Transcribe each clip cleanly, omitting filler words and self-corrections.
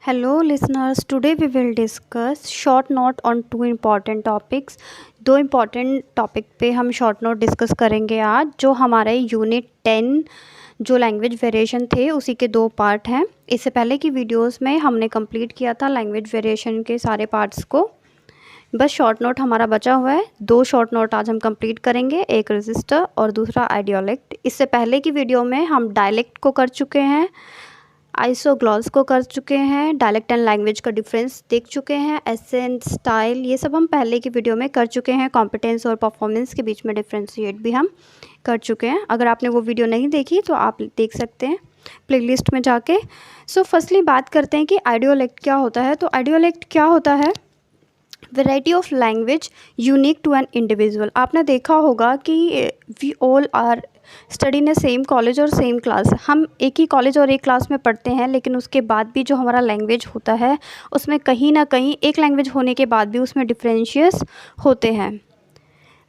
Hello listeners, today we will discuss short note on two important topics। दो important topic पे हम short note discuss करेंगे आज। जो हमारे यूनिट 10 जो लैंग्वेज वेरिएशन थे उसी के दो पार्ट हैं। इससे पहले की वीडियोस में हमने कंप्लीट किया था लैंग्वेज वेरिएशन के सारे पार्ट्स को। बस शॉर्ट नोट हमारा बचा हुआ है। दो शॉर्ट नोट आज हम कंप्लीट करेंगे, एक रजिस्टर और दूसरा आइडियोलेक्ट। इससे पहले की वीडियो में हम डायलेक्ट को कर चुके हैं, आइसोग्लॉस को कर चुके हैं, डायलेक्ट एंड लैंग्वेज का डिफरेंस देख चुके हैं, एसेंट, स्टाइल, ये सब हम पहले की वीडियो में कर चुके हैं। कॉम्पिटेंस और परफॉर्मेंस के बीच में डिफ्रेंशिएट भी हम कर चुके हैं। अगर आपने वो वीडियो नहीं देखी तो आप देख सकते हैं प्लेलिस्ट में जाके। सो फर्स्टली बात करते हैं कि आइडियोलेक्ट क्या होता है। तो आइडियोलेक्ट क्या होता है? Variety of language unique to an individual. आपने देखा होगा कि we all are study in same college और सेम क्लास। हम एक ही कॉलेज और एक क्लास में पढ़ते हैं, लेकिन उसके बाद भी जो हमारा लैंग्वेज होता है उसमें कहीं ना कहीं एक लैंग्वेज होने के बाद भी उसमें डिफरेंशियस होते हैं।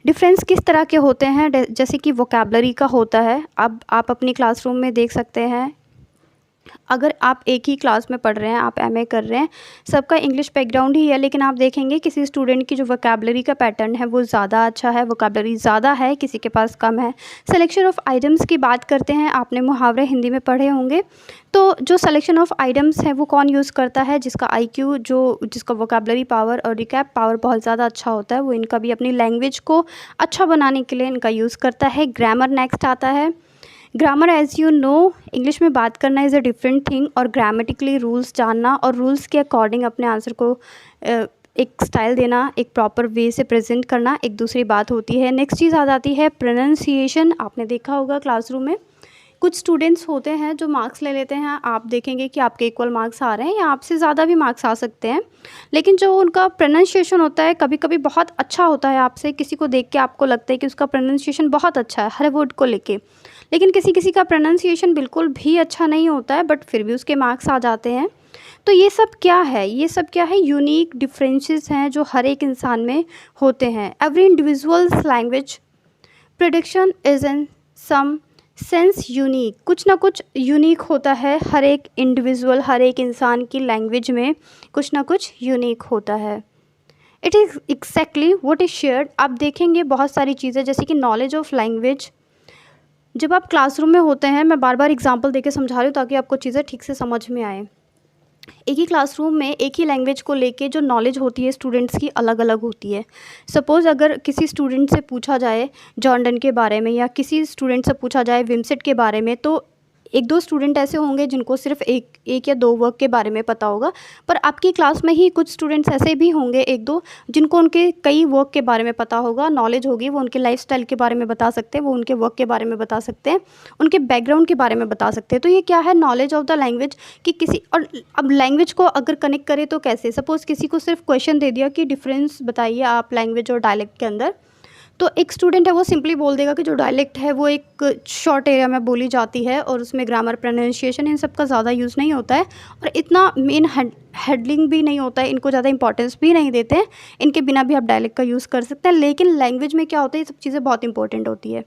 डिफरेंस किस तरह के होते हैं? जैसे कि वोकैबलरी का होता है। अब आप अपनी क्लासरूम में देख सकते हैं, अगर आप एक ही क्लास में पढ़ रहे हैं, आप एमए कर रहे हैं, सबका इंग्लिश बैकग्राउंड ही है, लेकिन आप देखेंगे किसी स्टूडेंट की जो वोकैबलरी का पैटर्न है वो ज़्यादा अच्छा है, वोकैबलरी ज़्यादा है, किसी के पास कम है। सिलेक्शन ऑफ आइटम्स की बात करते हैं, आपने मुहावरे हिंदी में पढ़े होंगे। तो जो सिलेक्शन ऑफ आइटम्स है वो कौन यूज़ करता है? जिसका आईक्यू, जिसका वोकैबलरी पावर और रिकैप पावर बहुत ज़्यादा अच्छा होता है, वो इनका भी अपनी लैंग्वेज को अच्छा बनाने के लिए इनका यूज़ करता है। ग्रामर नेक्स्ट आता है। Grammar, as you know, English में बात करना इज़ अ डिफरेंट थिंग, और ग्रामेटिकली रूल्स जानना और रूल्स के अकॉर्डिंग अपने आंसर को एक स्टाइल देना, एक प्रॉपर वे से प्रेजेंट करना एक दूसरी बात होती है। नेक्स्ट चीज़ आ जाती है प्रोनाउंसिएशन। आपने देखा होगा क्लासरूम में कुछ स्टूडेंट्स होते हैं जो मार्क्स ले लेते हैं। आप देखेंगे कि आपके इक्वल मार्क्स आ रहे हैं या आपसे ज़्यादा भी मार्क्स आ सकते हैं, लेकिन जो उनका प्रोनाउंसिएशन होता है कभी कभी बहुत अच्छा होता है। आपसे किसी को देख के आपको लगता है कि उसका प्रोनाउंसिएशन बहुत अच्छा है हर वर्ड को लेके, लेकिन किसी किसी का प्रोनाउंसिएशन बिल्कुल भी अच्छा नहीं होता है, बट फिर भी उसके मार्क्स आ जाते हैं। तो ये सब क्या है? ये सब क्या है? यूनिक डिफरेंसेस हैं जो हर एक इंसान में होते हैं। Every individual's language production is in some sense unique. कुछ ना कुछ यूनिक होता है हर एक इंडिविजुअल, हर एक इंसान की लैंग्वेज में कुछ ना कुछ यूनिक होता है। It is exactly what is shared. आप देखेंगे बहुत सारी चीज़ें, जैसे कि नॉलेज ऑफ लैंग्वेज। जब आप क्लासरूम में होते हैं, मैं बार बार एग्जांपल देके समझा रही हूँ ताकि आपको चीज़ें ठीक से समझ में आए। एक ही क्लासरूम में एक ही लैंग्वेज को लेके जो नॉलेज होती है स्टूडेंट्स की अलग अलग होती है। सपोज़ अगर किसी स्टूडेंट से पूछा जाए जॉन डन के बारे में, या किसी स्टूडेंट से पूछा जाए विमसेट के बारे में, तो एक दो स्टूडेंट ऐसे होंगे जिनको सिर्फ एक या दो वर्क के बारे में पता होगा, पर आपकी क्लास में ही कुछ स्टूडेंट्स ऐसे भी होंगे एक दो जिनको उनके कई वर्क के बारे में पता होगा, नॉलेज होगी। वो उनके लाइफस्टाइल के बारे में बता सकते हैं, वो उनके वर्क के बारे में बता सकते हैं, उनके बैकग्राउंड के बारे में बता सकते हैं। तो ये क्या है? Knowledge of the language. कि किसी और अब लैंग्वेज को अगर कनेक्ट करें तो कैसे? सपोज़ किसी को सिर्फ क्वेश्चन दे दिया कि डिफरेंस बताइए आप लैंग्वेज और डायलेक्ट के अंदर, तो एक स्टूडेंट है वो सिंपली बोल देगा कि जो डायलेक्ट है वो एक शॉर्ट एरिया में बोली जाती है और उसमें ग्रामर, प्रोनाउंसिएशन, इन सब का ज़्यादा यूज़ नहीं होता है, और इतना मेन हेडलिंग भी नहीं होता है, इनको ज़्यादा इंपॉर्टेंस भी नहीं देते हैं। इनके बिना भी आप डायलेक्ट का यूज़ कर सकते हैं। लेकिन लैंग्वेज में क्या होता है, ये सब चीज़ें बहुत इंपॉर्टेंट होती है।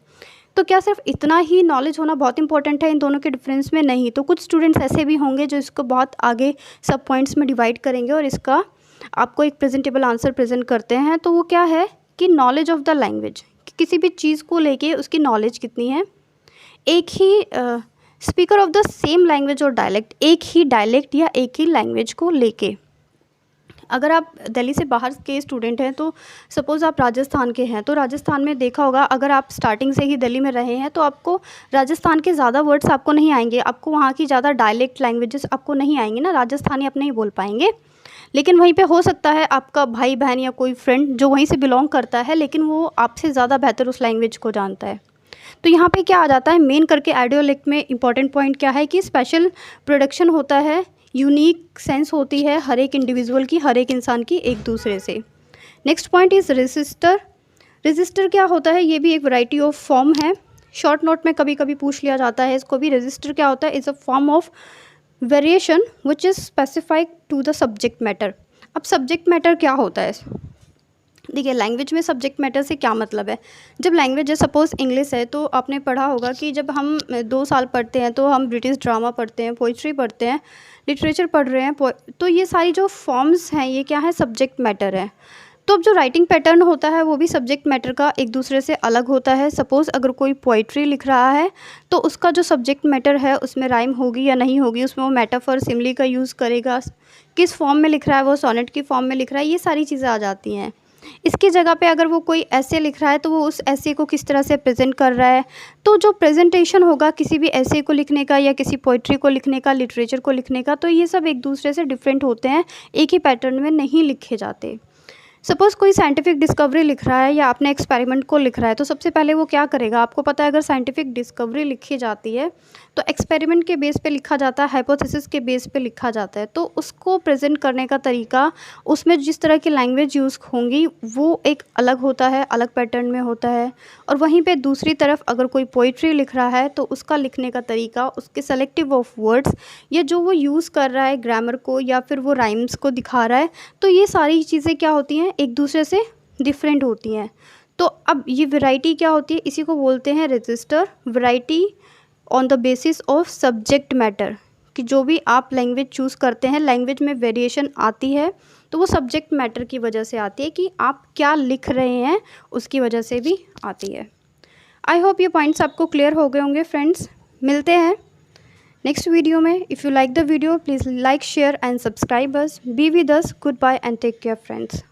तो क्या सिर्फ इतना ही नॉलेज होना बहुत इंपॉर्टेंट है इन दोनों के डिफरेंस में? नहीं। तो कुछ स्टूडेंट्स ऐसे भी होंगे जो इसको बहुत आगे सब पॉइंट्स में डिवाइड करेंगे और इसका आपको एक प्रेजेंटेबल आंसर प्रेजेंट करते हैं। तो वो क्या है कि नॉलेज ऑफ द लैंग्वेज, किसी भी चीज़ को लेके उसकी नॉलेज कितनी है। एक ही speaker of the same language और डायलेक्ट, एक ही डायलेक्ट या एक ही लैंग्वेज को लेके। अगर आप दिल्ली से बाहर के स्टूडेंट हैं, तो सपोज़ आप राजस्थान के हैं, तो राजस्थान में देखा होगा अगर आप स्टार्टिंग से ही दिल्ली में रहे हैं तो आपको राजस्थान के ज़्यादा वर्ड्स आपको नहीं आएंगे, आपको वहाँ की ज़्यादा डायलेक्ट लैंग्वेजेस आपको नहीं आएंगी ना, राजस्थानी आप नहीं बोल पाएंगे। लेकिन वहीं पे हो सकता है आपका भाई बहन या कोई फ्रेंड जो वहीं से बिलोंग करता है, लेकिन वो आपसे ज़्यादा बेहतर उस लैंग्वेज को जानता है। तो यहाँ पे क्या आ जाता है मेन करके? आइडियोलेक्ट में इंपॉर्टेंट पॉइंट क्या है कि स्पेशल प्रोडक्शन होता है, यूनिक सेंस होती है हर एक इंडिविजुअल की, हर एक इंसान की एक दूसरे से। Next point is register. Register क्या होता है? ये भी एक वैरायटी ऑफ फॉर्म है। शॉर्ट नोट में कभी कभी पूछ लिया जाता है इसको भी। रजिस्टर क्या होता है? Is a form of variation which is specified to the subject matter. अब सब्जेक्ट मैटर क्या होता है? देखिए लैंग्वेज में सब्जेक्ट मैटर से क्या मतलब है। जब लैंग्वेज है, सपोज़ इंग्लिश है, तो आपने पढ़ा होगा कि जब हम 2 साल पढ़ते हैं तो हम ब्रिटिश ड्रामा पढ़ते हैं, पोइट्री पढ़ते हैं, लिटरेचर पढ़ रहे हैं, तो ये सारी जो फॉर्म्स हैं ये क्या है, सब्जेक्ट मैटर है। तो अब जो राइटिंग पैटर्न होता है वो भी सब्जेक्ट मैटर का एक दूसरे से अलग होता है। सपोज़ अगर कोई पोइट्री लिख रहा है तो उसका जो सब्जेक्ट मैटर है उसमें राइम होगी या नहीं होगी, उसमें वो मेटाफर सिमिली का यूज़ करेगा, किस फॉर्म में लिख रहा है, वो सोनेट की फॉर्म में लिख रहा है, ये सारी चीज़ें आ जाती हैं। इसकी जगह पे अगर वो कोई ऐसे लिख रहा है तो वो उस ऐसे को किस तरह से प्रेजेंट कर रहा है, तो जो प्रेजेंटेशन होगा किसी भी ऐसे को लिखने का या किसी पोइट्री को लिखने का, लिटरेचर को लिखने का, तो ये सब एक दूसरे से डिफरेंट होते हैं, एक ही पैटर्न में नहीं लिखे जाते। सपोज़ कोई साइंटिफिक डिस्कवरी लिख रहा है या अपने एक्सपेरिमेंट को लिख रहा है, तो सबसे पहले वो क्या करेगा, आपको पता है अगर साइंटिफिक डिस्कवरी लिखी जाती है तो एक्सपेरिमेंट के बेस पे लिखा जाता है, हाइपोथेसिस के बेस पे लिखा जाता है, तो उसको प्रेजेंट करने का तरीका, उसमें जिस तरह की लैंग्वेज यूज़ होंगी वो एक अलग होता है, अलग पैटर्न में होता है। और वहीं पे दूसरी तरफ अगर कोई पोइट्री लिख रहा है तो उसका लिखने का तरीका, उसके सेलेक्टिव ऑफ वर्ड्स, या जो वो यूज़ कर रहा है ग्रामर को या फिर वो राइम्स को दिखा रहा है, तो ये सारी चीज़ें क्या होती हैं, एक दूसरे से डिफरेंट होती हैं। तो अब ये वैरायटी क्या होती है, इसी को बोलते हैं register variety on the basis of subject matter, कि जो भी आप लैंग्वेज चूज़ करते हैं, लैंग्वेज में वेरिएशन आती है तो वो सब्जेक्ट मैटर की वजह से आती है, कि आप क्या लिख रहे हैं उसकी वजह से भी आती है। आई होप ये पॉइंट्स आपको क्लियर हो गए होंगे फ्रेंड्स। मिलते हैं नेक्स्ट वीडियो में। If you like the video please like, share and subscribe us. Be with us. Good bye and take care friends.